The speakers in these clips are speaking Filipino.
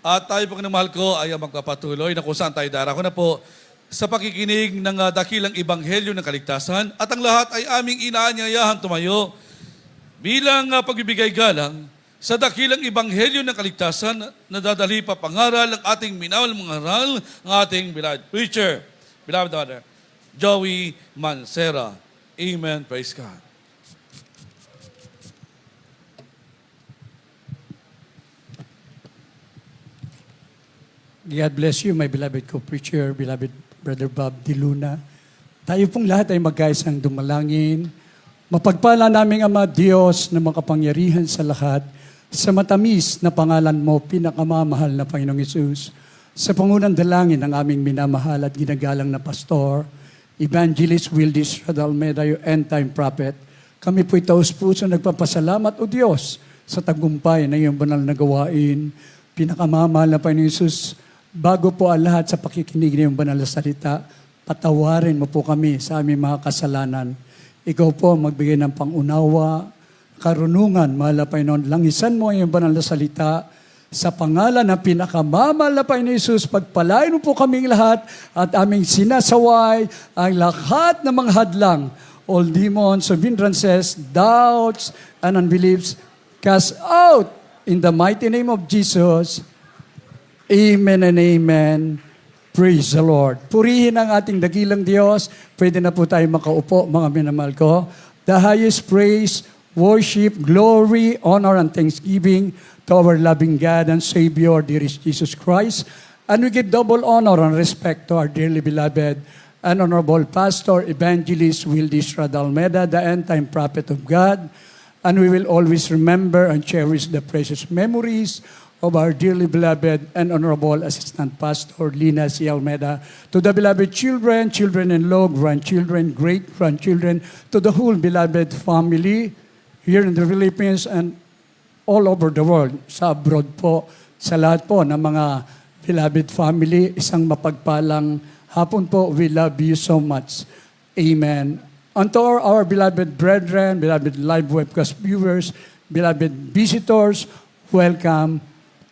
At tayo pong mahal ko ay magpapatuloy na kung saan tayo darako na po sa pakikinig ng dakilang ebanghelyo ng kaligtasan. At ang lahat ay aming inaanyayahan tumayo bilang pagbibigay galang sa dakilang ebanghelyo ng kaligtasan na dadali pa pangaral ng ating minawal mga aral, ng ating beloved preacher, beloved daughter, Joey Mancera. Amen. Praise God. God bless you, my beloved co-preacher, beloved Brother Bob Diluna. Tayo pong lahat ay magkaisang dumalangin. Mapagpala naming Ama Diyos na makapangyarihan sa lahat, sa matamis na pangalan mo, pinakamamahal na Panginoong Hesus, sa pangunang dalangin ng aming minamahal at ginagalang na pastor, Evangelist Wildis Radalmeda, yung end-time prophet, kami po'y taus-puso nagpapasalamat, O Diyos, sa tagumpay na iyong banal na gawain. Pinakamamahal na Panginoong Hesus, bago po ang lahat sa pakikinig ng banal na salita, patawarin mo po kami sa aming mga kasalanan. Ikaw po magbigay ng pangunawa, karunungan, mahal na Panginoon. Langisan mo ang banal na salita sa pangalan ng pinakamamahal na Panginoon Hesus. Pagpalain mo po kaming lahat at aming sinasaway ang lahat ng mga hadlang. All demons of hindrances, doubts, and unbeliefs, cast out in the mighty name of Jesus. Amen and amen. Praise the Lord. Purihin ang ating dakilang Diyos. Pwede na po tayo makaupo, mga minamahal ko. The highest praise, worship, glory, honor, and thanksgiving to our loving God and Savior, dearest Jesus Christ. And we give double honor and respect to our dearly beloved and honorable Pastor, Evangelist Wildis Radalmeda, the end-time prophet of God. And we will always remember and cherish the precious memories of our dearly beloved and honorable Assistant Pastor, Lina C. Almeda, to the beloved children, children-in-law, grandchildren, great-grandchildren, to the whole beloved family here in the Philippines and all over the world, sa abroad po, sa lahat po ng mga beloved family, isang mapagpalang hapon po, we love you so much. Amen. And to our beloved brethren, beloved live webcast viewers, beloved visitors, welcome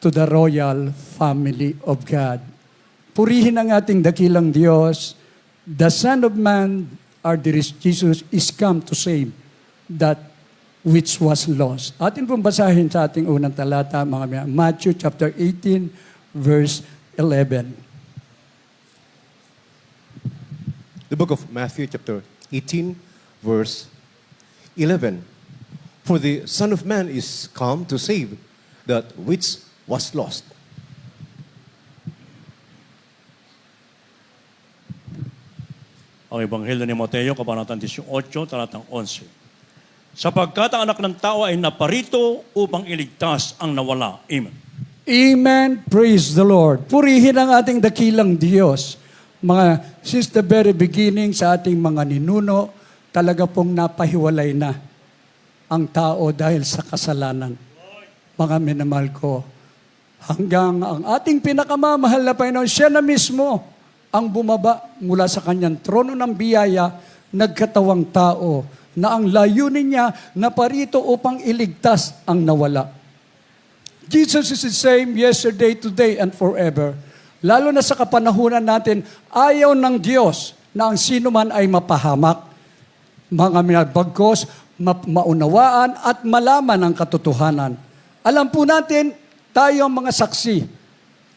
to the royal family of God. Purihin ang ating dakilang Diyos. The Son of Man, our dearest Jesus, is come to save that which was lost. Atin pong basahin sa ating unang talata, mga Matthew chapter 18, verse 11. The book of Matthew chapter 18, verse 11. For the Son of Man is come to save that which was lost. Ang Ebanghelyo ni Mateo, Kabanatang 18, talatang 11. Sapagkat ang anak ng tao ay naparito upang iligtas ang nawala. Amen. Amen. Praise the Lord. Purihin ang ating dakilang Diyos. Mga, since the very beginning sa ating mga ninuno, talaga pong napahiwalay na ang tao dahil sa kasalanan. Mga minamahal ko, hanggang ang ating pinakamamahal na Panginoon, siya na mismo ang bumaba mula sa kanyang trono ng biyaya, nagkatawang tao, na ang layunin niya na parito upang iligtas ang nawala. Jesus is the same yesterday, today, and forever. Lalo na sa kapanahunan natin, ayaw ng Diyos na ang sino man ay mapahamak, mga minabagkos, maunawaan at malaman ang katotohanan. Alam po natin, tayo ang mga saksi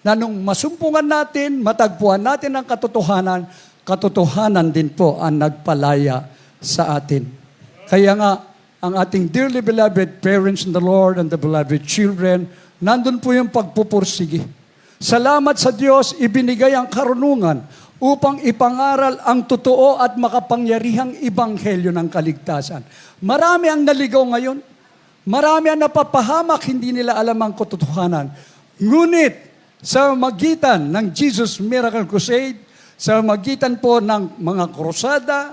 na nung masumpungan natin, matagpuan natin ang katotohanan, katotohanan din po ang nagpalaya sa atin. Kaya nga, ang ating dearly beloved parents in the Lord and the beloved children, nandun po yung pagpupursige. Salamat sa Diyos, ibinigay ang karunungan upang ipangaral ang totoo at makapangyarihang ebanghelyo ng kaligtasan. Marami ang naligaw ngayon. Marami ang napapahamak, hindi nila alam ang katotohanan. Ngunit, sa magitan ng Jesus Miracle Crusade, sa magitan po ng mga krusada,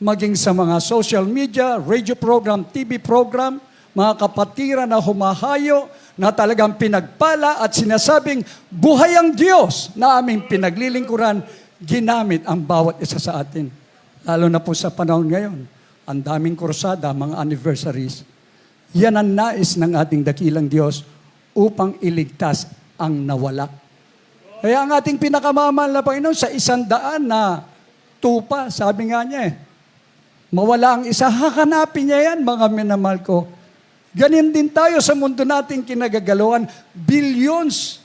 maging sa mga social media, radio program, TV program, mga kapatiran na humahayo, na talagang pinagpala at sinasabing, buhay ang Diyos na aming pinaglilingkuran, ginamit ang bawat isa sa atin. Lalo na po sa panahon ngayon, ang daming krusada, mga anniversaries. Yan ang nais ng ating dakilang Diyos upang iligtas ang nawala. Kaya ang ating pinakamamahal na Panginoon sa 100 na tupa, sabi nga niya mawala ang isa, hahanapin niya yan, mga minamahal ko. Ganyan din tayo sa mundo nating kinagagaluhan. Billions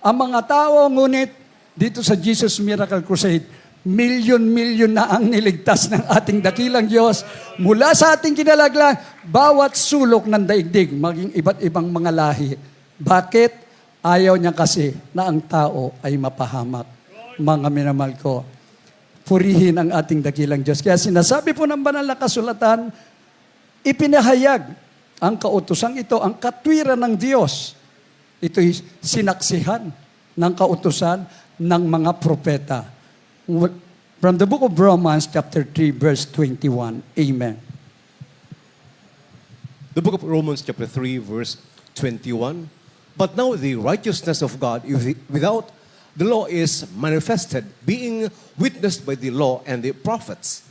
ang mga tao, ngunit dito sa Jesus Miracle Crusade, milyon-milyon na ang niligtas ng ating dakilang Diyos mula sa ating kinalaglan, bawat sulok ng daigdig, maging iba't ibang mga lahi. Bakit? Ayaw niya kasi na ang tao ay mapahamak. Mga minamahal ko, purihin ang ating dakilang Diyos. Kaya sinasabi po ng banal na kasulatan, ipinahayag ang kautusang ito, ang katwiran ng Diyos. Ito'y sinaksihan ng kautusan ng mga propeta. From the book of Romans, chapter 3, verse 21. Amen. The book of Romans, chapter 3, verse 21. But now the righteousness of God without the law is manifested, being witnessed by the law and the prophets.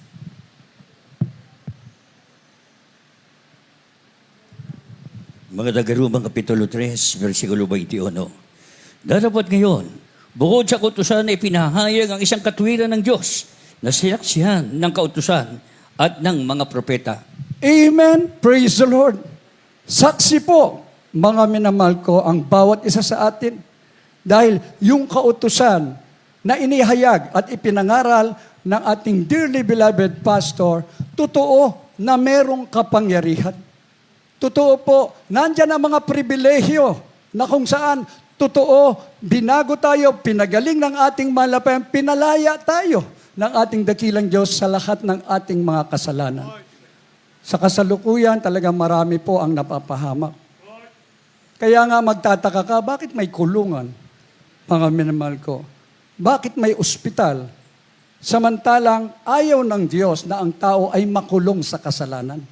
Mga taga-Romang Kapitulo 3, versikulo 21. Darapat ngayon, bukod sa kautusan ay pinahayag ang isang katwiran ng Diyos na sinaksihan ng kautusan at ng mga propeta. Amen. Praise the Lord. Saksi po, mga minamahal ko, ang bawat isa sa atin. Dahil yung kautusan na inihayag at ipinangaral ng ating dearly beloved pastor, totoo na merong kapangyarihan. Totoo po, nandyan ang mga pribilehyo na kung saan totoo, binago tayo, pinagaling ng ating malapayan, pinalaya tayo ng ating dakilang Diyos sa lahat ng ating mga kasalanan. Sa kasalukuyan, talagang marami po ang napapahamak. Kaya nga magtataka ka, bakit may kulungan? Mga minamahal ko, bakit may ospital? Samantalang ayaw ng Diyos na ang tao ay makulong sa kasalanan.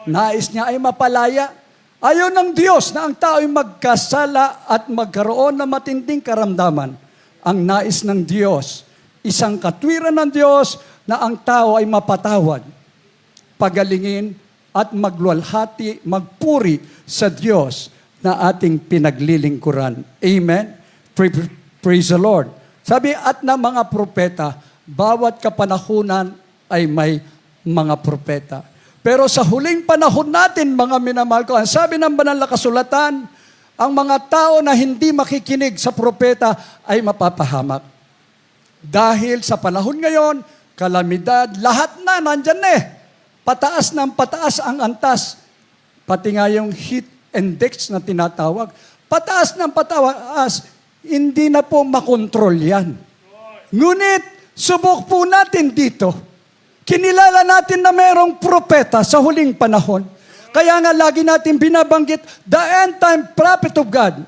Nais niya ay mapalaya. Ayaw ng Diyos na ang tao ay magkasala at magkaroon ng matinding karamdaman. Ang nais ng Diyos, isang katwiran ng Diyos na ang tao ay mapatawad, pagalingin at magluwalhati, magpuri sa Diyos na ating pinaglilingkuran. Amen? Praise the Lord. Sabi, at na mga propeta, bawat kapanahunan ay may mga propeta. Pero sa huling panahon natin, mga minamahal ko, ang sabi ng banal na kasulatan, ang mga tao na hindi makikinig sa propeta ay mapapahamak. Dahil sa panahon ngayon, kalamidad, lahat na nandyan Pataas ng pataas ang antas. Pati nga yung heat index na tinatawag. Pataas ng pataas, hindi na po makontrol yan. Ngunit, subok po natin dito. Kinilala natin na mayroong propeta sa huling panahon. Kaya nga lagi natin binabanggit, the end time prophet of God.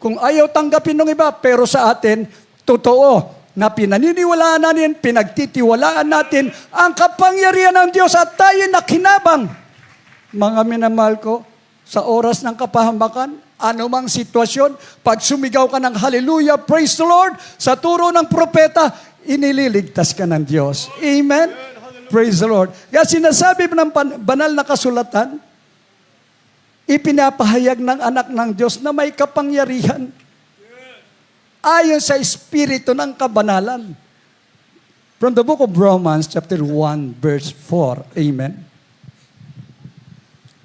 Kung ayaw tanggapin ng iba, pero sa atin, totoo na pinaniniwalaan natin, pinagtitiwalaan natin ang kapangyarihan ng Diyos at tayo nakinabang. Mga minamahal ko, sa oras ng kapahamakan, anumang sitwasyon, pag sumigaw ka ng hallelujah, praise the Lord, sa turo ng propeta, inililigtas ka ng Diyos. Amen? Praise the Lord. Kaya sinasabi ng banal na kasulatan, ipinapahayag ng anak ng Diyos na may kapangyarihan ayon sa espiritu ng kabanalan. From the book of Romans, chapter 1, verse 4. Amen.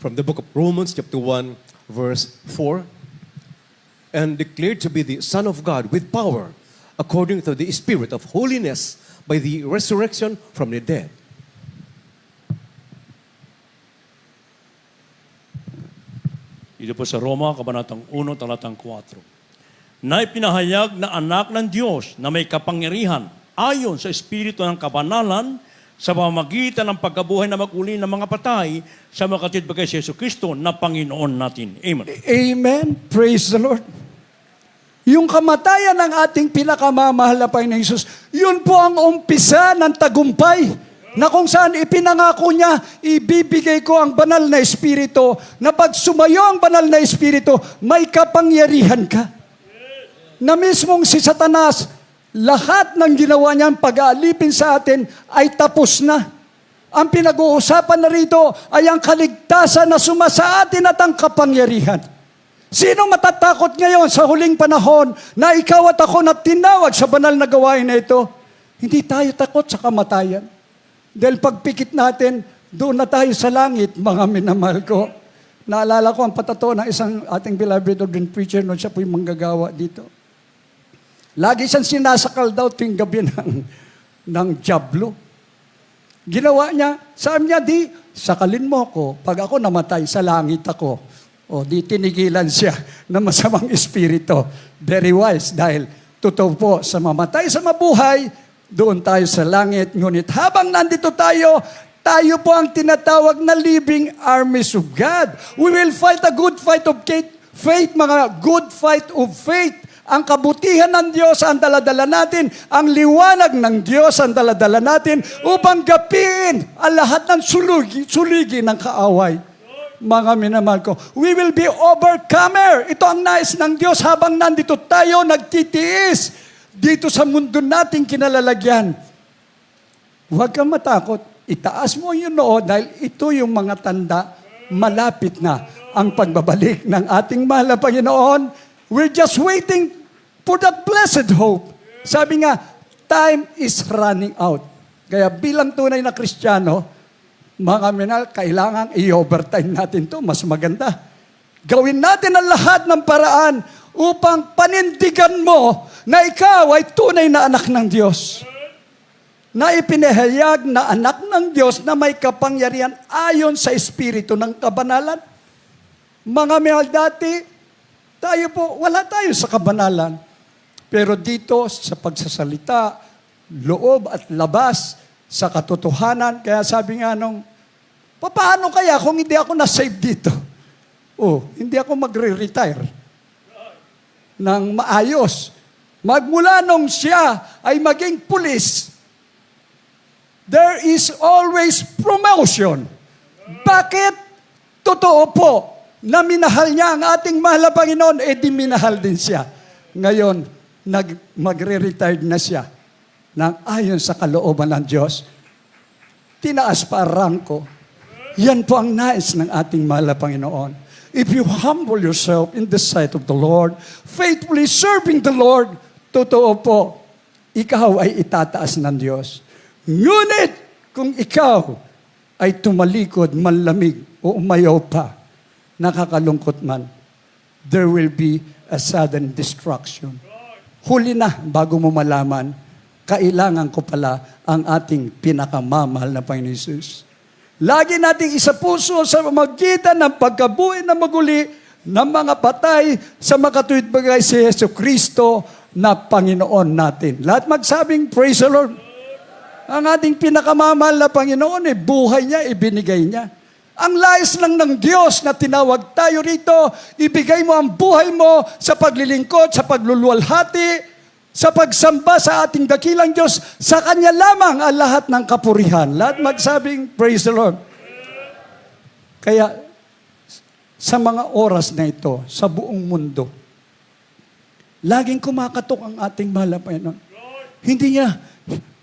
From the book of Romans, chapter 1, verse 4. And declared to be the Son of God with power, according to the Spirit of holiness, by the resurrection from the dead. Dito po sa Roma, Kabanatang 1, Talatang 4. Na ipinahayag na anak ng Diyos na may kapangyarihan ayon sa Espiritu ng kabanalan sa pamamagitan ng pagkabuhay na maguli ng mga patay sa makatid bagay si Yesu Kristo na Panginoon natin. Amen. Amen. Praise the Lord. Yung kamatayan ng ating pinakamamahal na Panginoon Jesus, yun po ang umpisa ng tagumpay na kung saan ipinangako niya, ibibigay ko ang banal na Espiritu, na pag sumayo ang banal na Espiritu, may kapangyarihan ka. Na mismong si Satanas, lahat ng ginawa niyang pag-aalipin sa atin ay tapos na. Ang pinag-uusapan na rito ay ang kaligtasan na suma sa atin at ang kapangyarihan. Sino matatakot ngayon sa huling panahon na ikaw at ako na tinawag sa banal na gawain na ito? Hindi tayo takot sa kamatayan. Dahil pagpikit natin, doon na tayo sa langit, mga minamahal ko. Naalala ko ang patato ng isang ating beloved ordained preacher noon siya po'y manggagawa dito. Lagi siyang sinasakal daw tuwing gabi ng jablo. Ginawa niya, sabi niya, di, sakalin mo ako. Pag ako namatay, sa langit ako. O di tinigilan siya ng masamang espiritu. Very wise dahil totoo po sa mamatay sa mabuhay, doon tayo sa langit. Ngunit habang nandito tayo, tayo po ang tinatawag na living armies of God. We will fight a good fight of faith, mga good fight of faith. Ang kabutihan ng Diyos ang daladala natin, ang liwanag ng Diyos ang daladala natin upang gapiin ang lahat ng suligi ng kaaway. Mga minamahal ko, we will be overcomer. Ito ang nais ng Diyos habang nandito tayo nagtitiis dito sa mundo nating kinalalagyan. Huwag kang matakot. Itaas mo yung noo dahil ito yung mga tanda, malapit na ang pagbabalik ng ating mahal na Panginoon. We're just waiting for that blessed hope. Sabi nga, time is running out. Kaya bilang tunay na Kristiyano, mga minal, kailangan i-overtime natin to. Mas maganda. Gawin natin ang lahat ng paraan upang panindigan mo na ikaw ay tunay na anak ng Diyos. Na ipinahayag na anak ng Diyos na may kapangyarihan ayon sa espiritu ng kabanalan. Mga minal, dati, tayo po, wala tayo sa kabanalan. Pero dito, sa pagsasalita, loob at labas, sa katotohanan. Kaya sabi nga nung, paano kaya kung hindi ako na-save dito? Hindi ako magre-retire ng maayos. Magmula nung siya ay maging pulis, there is always promotion. Bakit? Totoo po na minahal niya ang ating mahal na Panginoon, di minahal din siya. Ngayon, magre-retired na siya nang ayon sa kalooban ng Diyos, tinaas pa ang rangko. Yan po ang nais ng ating mahal na Panginoon. If you humble yourself in the sight of the Lord, faithfully serving the Lord, totoo po, ikaw ay itataas ng Diyos. Ngunit, kung ikaw ay tumalikod, manlamig, o umayaw pa, nakakalungkot man, there will be a sudden destruction. Huli na, bago mo malaman, kailangan ko pala ang ating pinakamamahal na Panginoon Jesus. Lagi nating isa puso sa magitan ng pagkabuhay na maguli ng mga patay sa makatuwid bagay si Yesu Kristo na Panginoon natin. Lahat magsabing, praise the Lord. Ang ating pinakamamahal na Panginoon, buhay niya, ibinigay niya. Ang lais lang ng Diyos na tinawag tayo rito, ibigay mo ang buhay mo sa paglilingkod, sa pagluluwalhati, sa pagsamba sa ating dakilang Diyos, sa Kanya lamang ang lahat ng kapurihan. Lahat magsabing, praise the Lord. Kaya, sa mga oras na ito, sa buong mundo, laging kumakatok ang ating mahal na Panginoon. Hindi niya,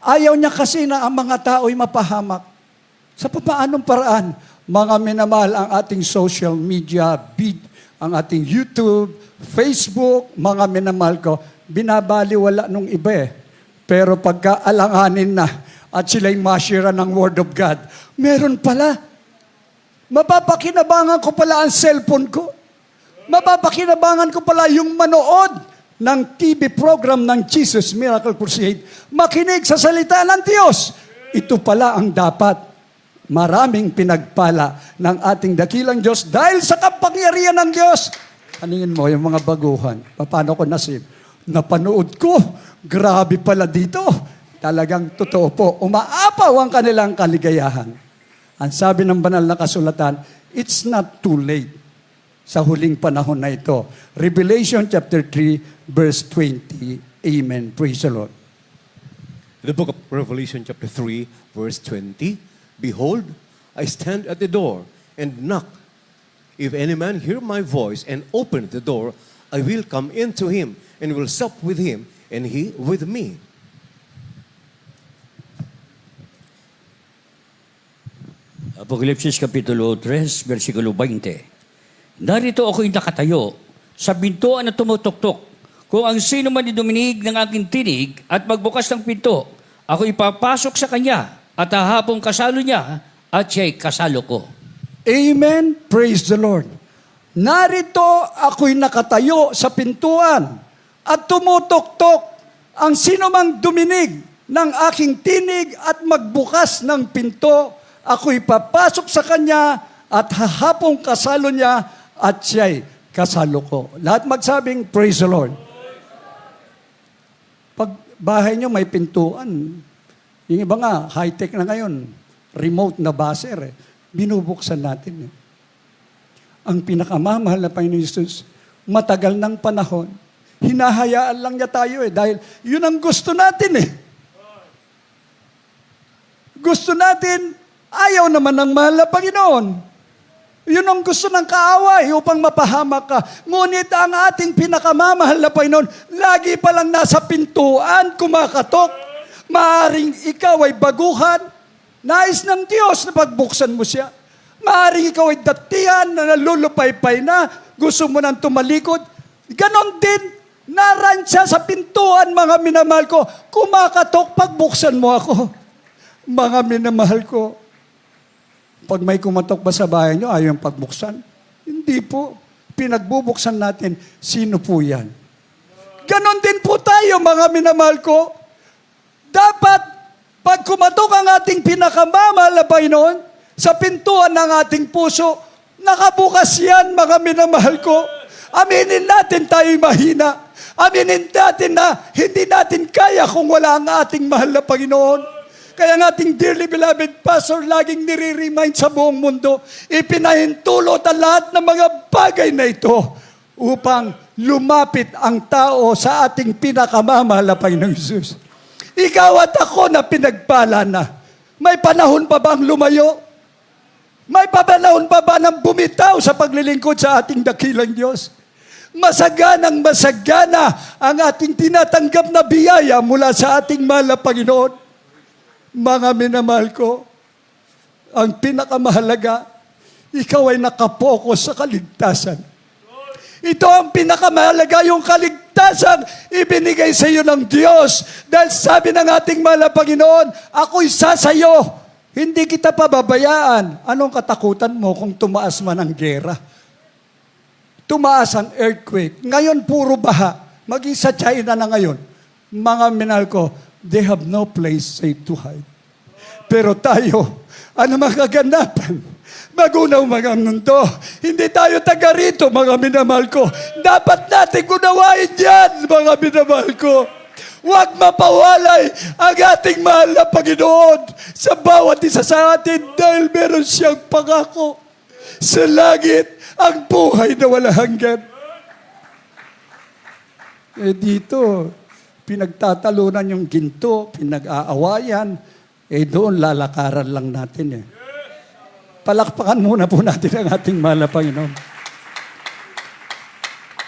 ayaw niya kasi na ang mga tao'y mapahamak. Sa paanong paraan, mga minamahal ang ating social media, ang ating YouTube, Facebook, mga minamahal ko, binabaliwala nung iba Pero pagka alanganin na at sila'y masira ng Word of God, meron pala. Mapapakinabangan ko pala ang cellphone ko. Mapapakinabangan ko pala yung manood ng TV program ng Jesus Miracle Crusade. Makinig sa salita ng Diyos. Ito pala ang dapat. Maraming pinagpala ng ating dakilang Diyos dahil sa kapangyarihan ng Diyos. Aningin mo yung mga baguhan. Paano ko nasib? Napanood ko. Grabe pala dito. Talagang totoo po. Umaapaw ang kanilang kaligayahan. Ang sabi ng banal na kasulatan, it's not too late sa huling panahon na ito. Revelation chapter 3, verse 20. Amen. Praise the Lord. The book of Revelation chapter 3, verse 20. Behold, I stand at the door and knock. If any man hear my voice and open the door, I will come into him and will sup with him and he with me. Apokalipsis Kapitulo 3, versikulo 20. Narito ako'y nakatayo sa pintuan na tumutuktok. Kung ang sino man iduminig ng aking tinig at magbukas ng pinto, ako ipapasok sa kanya at hahapong kasalo niya at siya'y kasalo ko. Amen. Praise the Lord. Narito ako'y nakatayo sa pintuan at tumutok-tok. Ang sino mang duminig ng aking tinig at magbukas ng pinto, ako'y papasok sa kanya at hahapong kasalo niya at siya'y kasalo ko. Lahat magsabing, praise the Lord. Pag bahay nyo may pintuan, yung iba nga, high-tech na ngayon, remote na buzzer, binubuksan natin. Ang pinakamamahal na Panginoon Jesus, matagal ng panahon, hinahayaan lang niya tayo dahil yun ang gusto natin Gusto natin, ayaw naman ng mahal na Panginoon. Yun ang gusto ng kaaway upang mapahamak ka. Ngunit ang ating pinakamamahal na Panginoon, lagi palang nasa pintuan, kumakatok. Maaring ikaw ay baguhan, nais ng Diyos na pagbuksan mo siya. Maaring ikaw ay datihan na nalulupaypay na, gusto mo nang tumalikod. Ganon din, naran siya sa pintuan, mga minamahal ko. Kumakatok, pagbuksan mo ako. Mga minamahal ko, pag may kumatok ba sa bahay nyo, ayaw yung pagbuksan? Hindi po. Pinagbubuksan natin, sino po yan? Ganon din po tayo, mga minamahal ko. Dapat, pag kumatok ang ating pinakamamahal na Panginoon, sa pintuan ng ating puso, nakabukas yan, mga minamahal ko. Aminin natin tayo'y mahina. Aminin natin na hindi natin kaya kung wala ang ating mahal na Panginoon. Kaya ang ating dearly beloved pastor laging nire-remind sa buong mundo, ipinahintulot ang lahat ng mga bagay na ito upang lumapit ang tao sa ating pinakamamahal na Panginoong Jesus. Ikaw at ako na pinagpala na. May panahon pa bang lumayo? May panahon pa ba ng bumitaw sa paglilingkod sa ating dakilang Diyos? Masaganang masagana ang ating tinatanggap na biyaya mula sa ating mahal na Panginoon. Mga minamahal ko, ang pinakamahalaga, ikaw ay nakapokus sa kaligtasan. Ito ang pinakamahalaga, yung kaligtasan ibinigay sa iyo ng Diyos. Dahil sabi ng ating mahal na Panginoon, ako'y sasayo, hindi kita pababayaan. Anong katakutan mo kung tumaas man ang gera? Tumaas ang earthquake. Ngayon puro baha. Maging sa China na ngayon. Mga minahal ko, they have no place safe to hide. Pero tayo, ano magaganapan? Magunaw mga mundo. Hindi tayo taga rito, mga minamahal ko. Dapat natin gunawain yan, mga minamahal ko. Huwag mapawalay ang ating mahal na Panginoon sa bawat isa sa atin dahil meron siyang pangako sa langit ang buhay na walang hanggan. Dito, pinagtatalunan yung ginto, pinag-aawayan, doon lalakaran lang natin Palakpakan muna po natin ang ating mahal na Panginoon.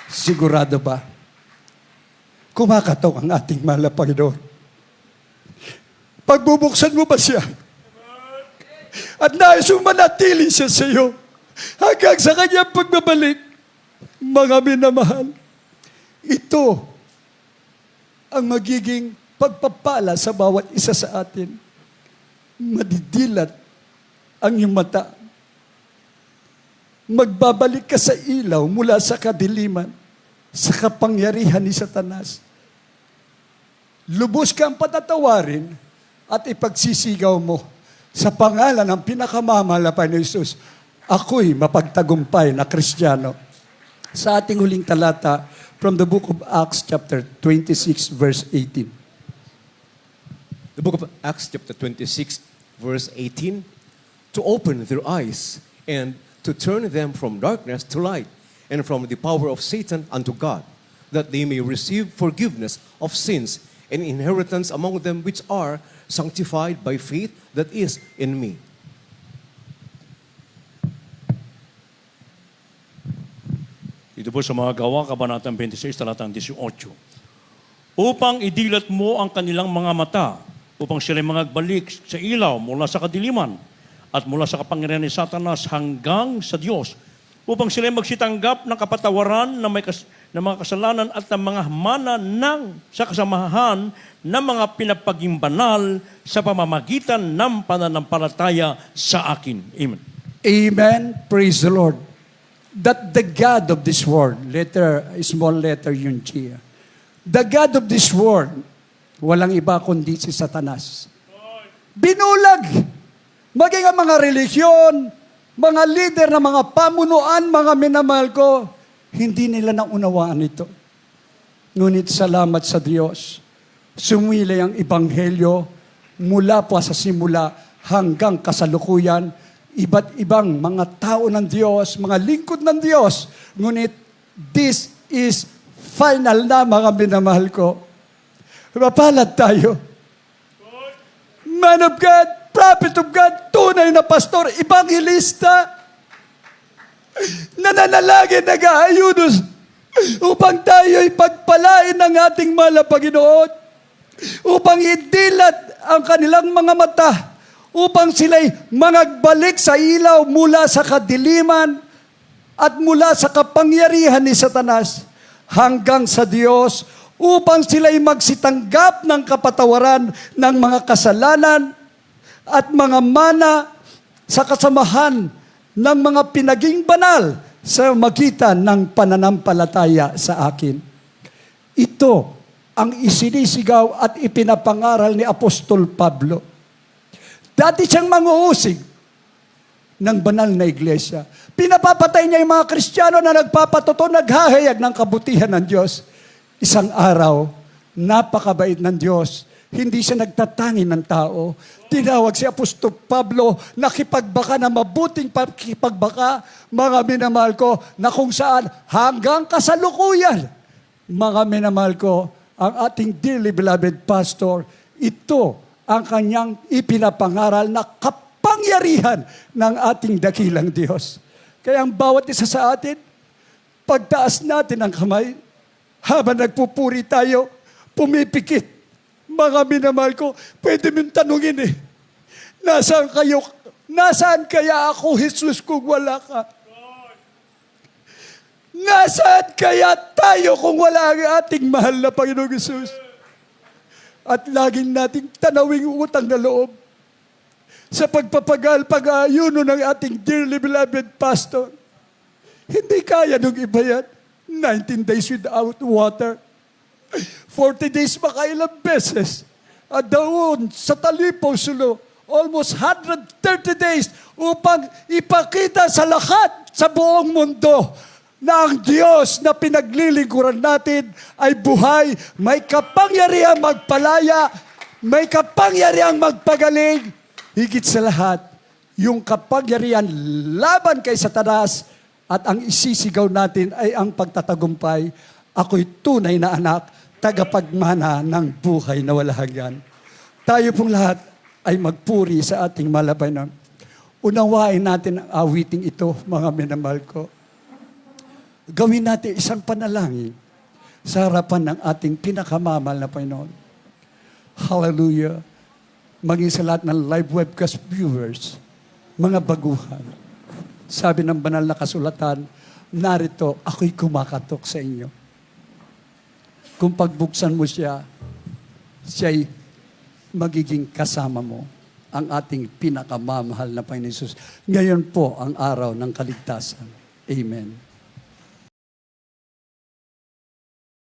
Sigurado ba? Kumakatok ang ating mahal na Panginoon. Pagbubuksan mo ba siya? At nais mong manatili siya sa iyo hanggang sa kanyang pagbabalik, mga minamahal. Ito ang magiging pagpapala sa bawat isa sa atin. Madidilat ang iyong mata. Magbabalik ka sa ilaw mula sa kadiliman, sa kapangyarihan ni Satanas. Lubos kang patatawarin at ipagsisigaw mo sa pangalan ng pinakamamahal na Panginoon Jesus, ako'y mapagtagumpay na Kristiyano. Sa ating huling talata, from the book of Acts chapter 26, verse 18. The book of Acts chapter 26, verse 18, to open their eyes and to turn them from darkness to light and from the power of Satan unto God, that they may receive forgiveness of sins and inheritance among them which are sanctified by faith that is in me. Ito po sa mga gawa, Kabanatang 26, talatang 18. Upang idilat mo ang kanilang mga mata, upang sila'y magbalik sa ilaw mula sa kadiliman at mula sa kapangyarihan ni Satanas hanggang sa Diyos, upang sila magsitanggap ng kapatawaran ng mga kasalanan at ng mga mana sa kasamahan ng mga pinapaging banal sa pamamagitan ng pananampalataya sa akin. Amen. Amen. Praise the Lord. That the God of this world, small letter yung G. The God of this world, walang iba kundi si Satanas. Binulag. Maging ang mga relihiyon, mga leader ng mga pamunuan, mga minamahal ko, hindi nila naunawaan ito. Ngunit salamat sa Diyos, sumilay ang Ebanghelyo mula pa sa simula hanggang kasalukuyan, iba't ibang mga tao ng Diyos, mga lingkod ng Diyos. Ngunit this is final na, mga minamahal ko. Mapalad tayo. Man of God, prophet of God, tunay na pastor, evangelista, nananalangin, nag-aayunos upang tayo'y pagpalain ng ating mahal na Panginoon, upang idilat ang kanilang mga mata, upang sila'y mangagbalik sa ilaw mula sa kadiliman at mula sa kapangyarihan ni Satanas hanggang sa Diyos, upang sila'y magsitanggap ng kapatawaran ng mga kasalanan at mga mana sa kasamahan ng mga pinaging banal sa magitan ng pananampalataya sa akin. Ito ang isinisigaw at ipinapangaral ni Apostol Pablo. Dati siyang manguusig ng banal na iglesia. Pinapapatay niya yung mga Kristiyano na nagpapatuto, naghahayag ng kabutihan ng Diyos. Isang araw, napakabait ng Diyos. Hindi siya nagtatangi ng tao. Tinawag si Apostol Pablo, nakipagbaka na mabuting pakipagbaka, mga minamahal ko, na kung saan hanggang kasalukuyan, mga minamahal ko, ang ating dearly beloved pastor, ito ang kanyang ipinapangaral na kapangyarihan ng ating dakilang Diyos. Kaya ang bawat isa sa atin, pagtaas natin ang kamay, habang nagpupuri tayo, pumipikit. Mga minamahal ko, pwede mong tanungin nasaan kayo? Nasaan kaya ako, Jesus, kung wala ka? Nasaan kaya tayo kung wala ang ating mahal na Panginoong Jesus? At laging nating tanawing utang na loob sa pagpapagal, pag-aayuno ng ating dearly beloved pastor. Hindi kaya nung iba yan. 19 days without water. 40 days makailang beses. At doon sa Talipaw, Sulu, almost 130 days upang ipakita sa lahat sa buong mundo na ang Diyos na pinaglilingkuran natin ay buhay, may kapangyarihang magpalaya, may kapangyarihang magpagaling. Higit sa lahat, yung kapangyarihan laban kay Satanas at ang isisigaw natin ay ang pagtatagumpay. Ako'y tunay na anak, tagapagmana ng buhay na walang hanggan. Tayo pong lahat ay magpuri sa ating malabay na unawain natin ang awiting ito, mga minamahal ko. Gawin natin isang panalangin sa harapan ng ating pinakamamahal na Panginoon. Hallelujah. Maging sa lahat ng live webcast viewers, mga baguhan. Sabi ng banal na kasulatan, narito, ako'y kumakatok sa inyo. Kung pagbuksan mo siya, siya'y magiging kasama mo, ang ating pinakamamahal na Panginoon Jesus. Ngayon po ang araw ng kaligtasan. Amen.